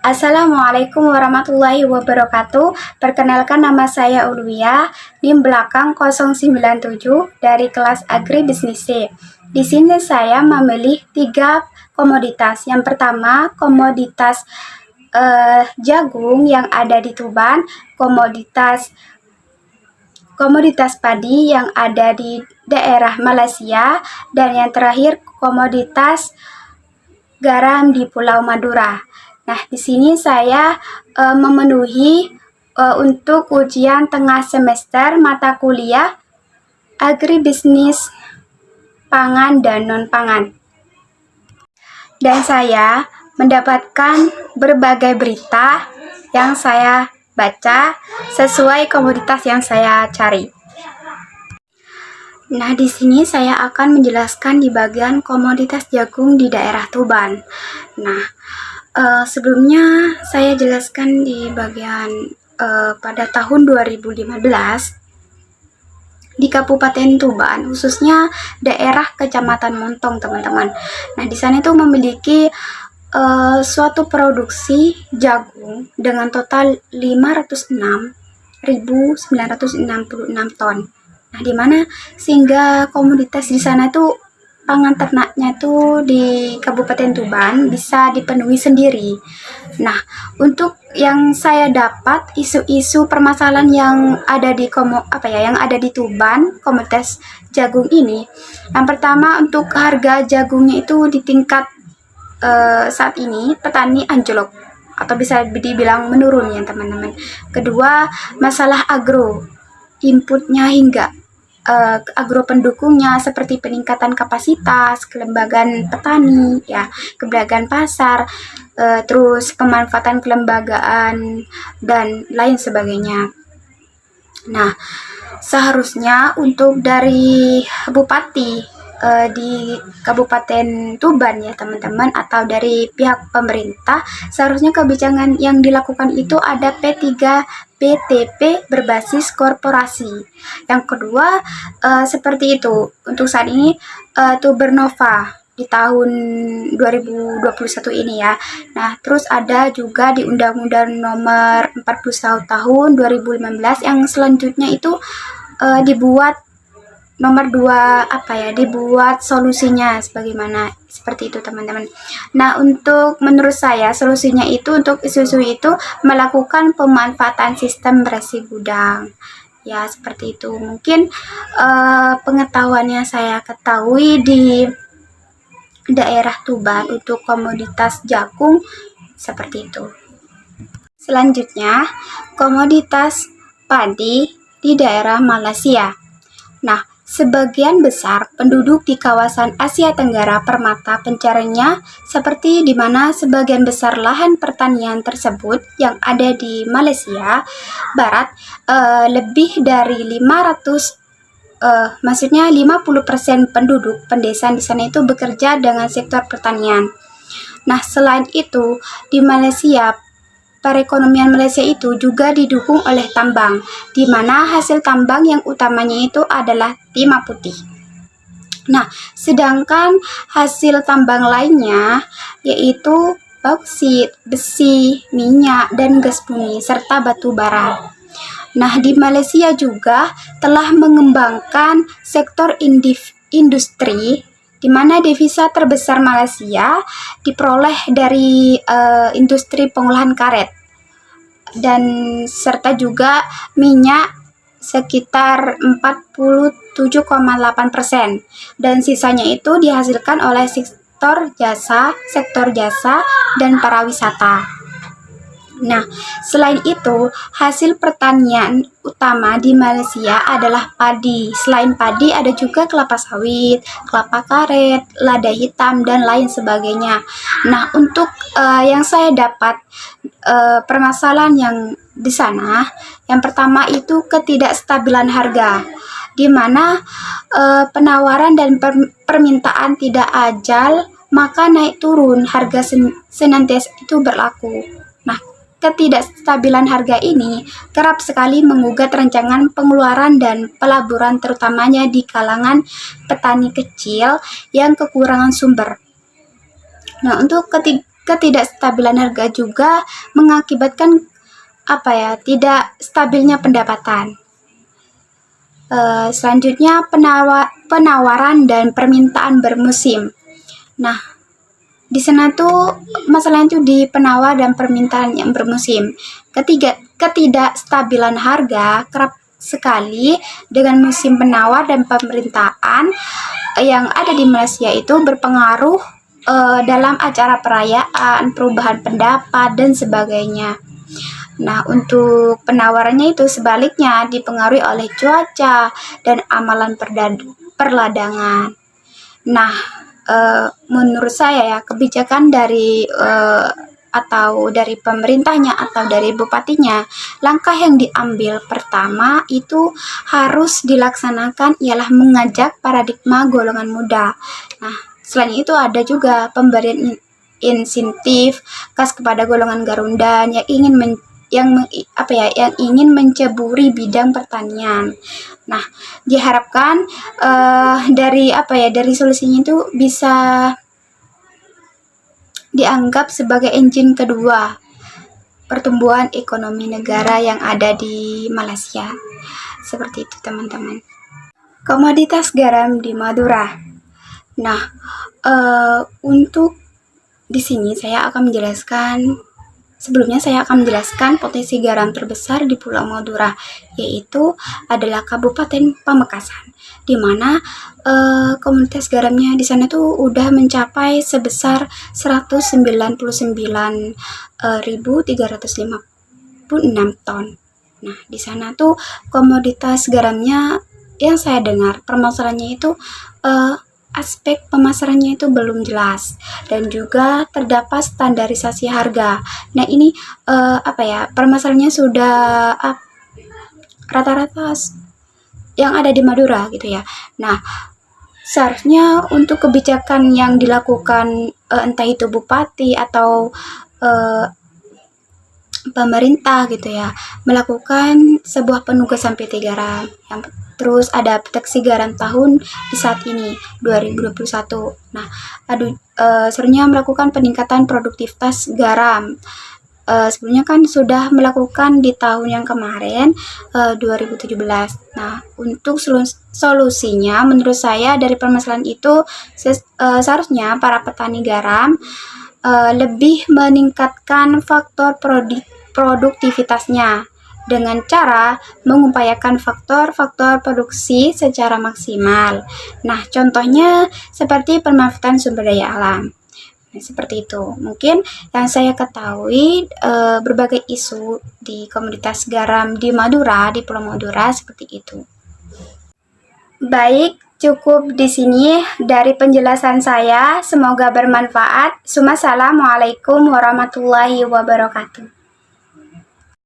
Assalamualaikum warahmatullahi wabarakatuh. Perkenalkan, nama saya Ulwiyah, NIM belakang 097 dari kelas Agribisnis C. Di sini saya memilih 3 komoditas. Yang pertama, komoditas jagung yang ada di Tuban, komoditas padi yang ada di daerah Malaysia, dan yang terakhir komoditas garam di Pulau Madura. Nah, di sini saya memenuhi untuk ujian tengah semester mata kuliah agribisnis pangan dan non-pangan. Dan saya mendapatkan berbagai berita yang saya baca sesuai komoditas yang saya cari. Nah, di sini saya akan menjelaskan di bagian komoditas jagung di daerah Tuban. Nah, sebelumnya saya jelaskan di bagian pada tahun 2015 di Kabupaten Tuban, khususnya daerah Kecamatan Montong, teman-teman. Nah, di sana itu memiliki suatu produksi jagung dengan total 506.966 ton. Nah, di mana sehingga komoditas di sana itu pangan ternaknya itu di Kabupaten Tuban bisa dipenuhi sendiri. Nah, untuk yang saya dapat isu-isu permasalahan yang ada di yang ada di Tuban komoditas jagung ini. Yang pertama, untuk harga jagungnya itu di tingkat saat ini petani anjlok atau bisa dibilang menurun ya, teman-teman. Kedua, masalah inputnya hingga agro pendukungnya seperti peningkatan kapasitas, kelembagaan petani, ya, keberadaan pasar, terus pemanfaatan kelembagaan dan lain sebagainya. Nah, seharusnya untuk dari bupati di Kabupaten Tuban ya, teman-teman, atau dari pihak pemerintah, seharusnya kebijakan yang dilakukan itu ada P3 BTP berbasis korporasi. Yang kedua, seperti itu. Untuk saat ini Tubernova di tahun 2021 ini ya. Nah, terus ada juga di Undang-Undang Nomor 41 tahun 2015 yang selanjutnya itu dibuat nomor 2 dibuat solusinya sebagaimana seperti itu, teman-teman. Nah, untuk menurut saya solusinya itu untuk isu-isu itu melakukan pemanfaatan sistem resi gudang. Ya, seperti itu. Mungkin pengetahuan yang saya ketahui di daerah Tuban untuk komoditas jagung seperti itu. Selanjutnya, komoditas padi di daerah Malaysia. Nah, sebagian besar penduduk di kawasan Asia Tenggara permata pencariannya, seperti di mana sebagian besar lahan pertanian tersebut yang ada di Malaysia Barat, lebih dari 50% penduduk pendesaan di sana itu bekerja dengan sektor pertanian. Nah, selain itu, di Malaysia, perekonomian Malaysia itu juga didukung oleh tambang, di mana hasil tambang yang utamanya itu adalah timah putih. Nah, sedangkan hasil tambang lainnya yaitu bauksit, besi, minyak, dan gas bumi, serta batu bara. Nah, di Malaysia juga telah mengembangkan sektor industri, di mana devisa terbesar Malaysia diperoleh dari industri pengolahan karet dan serta juga minyak sekitar 47,8%, dan sisanya itu dihasilkan oleh sektor jasa dan pariwisata. Nah, selain itu, hasil pertanian utama di Malaysia adalah padi. Selain padi, ada juga kelapa sawit, kelapa karet, lada hitam, dan lain sebagainya. Nah, untuk yang saya dapat permasalahan yang di sana, yang pertama itu ketidakstabilan harga, di mana penawaran dan permintaan tidak ajal, maka naik turun harga senantiasa itu berlaku. Nah, ketidakstabilan harga ini kerap sekali menggugat rancangan pengeluaran dan pelaburan, terutamanya di kalangan petani kecil yang kekurangan sumber. Nah, untuk ketidakstabilan harga juga mengakibatkan tidak stabilnya pendapatan. Selanjutnya penawaran dan permintaan bermusim. Nah, di sana tuh masalahnya tuh di penawar dan permintaan yang bermusim. Ketidakstabilan harga kerap sekali dengan musim penawar dan permintaan yang ada di Malaysia itu berpengaruh dalam acara perayaan, perubahan pendapat, dan sebagainya. Nah, untuk penawarannya itu sebaliknya dipengaruhi oleh cuaca dan amalan perladangan. Nah, menurut saya ya, kebijakan dari dari pemerintahnya atau dari bupatinya, langkah yang diambil pertama itu harus dilaksanakan ialah mengajak paradigma golongan muda. Nah, selain itu ada juga pemberian insentif khas kepada golongan garundan yang ingin menceburi bidang pertanian. Nah, diharapkan dari solusinya itu bisa dianggap sebagai engine kedua pertumbuhan ekonomi negara yang ada di Malaysia. Seperti itu, teman-teman. Komoditas garam di Madura. Nah, untuk di sini saya akan menjelaskan potensi garam terbesar di Pulau Madura, yaitu adalah Kabupaten Pamekasan, di mana komunitas garamnya di sana tuh udah mencapai sebesar 199.356 ton. Nah, di sana tuh komoditas garamnya yang saya dengar permasalahannya itu aspek pemasarannya itu belum jelas dan juga terdapat standarisasi harga. Nah, ini permasalahannya sudah rata-rata yang ada di Madura gitu ya. Nah, seharusnya untuk kebijakan yang dilakukan entah itu bupati atau pemerintah gitu ya, melakukan sebuah penugasan PT Garam yang terus ada peteksi garam tahun di saat ini 2021. Nah, serunya melakukan peningkatan produktivitas garam. Sebelumnya kan sudah melakukan di tahun yang kemarin 2017. Nah, untuk solusinya menurut saya dari permasalahan itu seharusnya para petani garam lebih meningkatkan faktor produktivitasnya dengan cara mengupayakan faktor-faktor produksi secara maksimal. Nah, contohnya seperti pemanfaatan sumber daya alam. Nah, seperti itu. Mungkin yang saya ketahui berbagai isu di komoditas garam di Madura, di Pulau Madura seperti itu. Baik, cukup di sini dari penjelasan saya. Semoga bermanfaat. Assalamualaikum warahmatullahi wabarakatuh.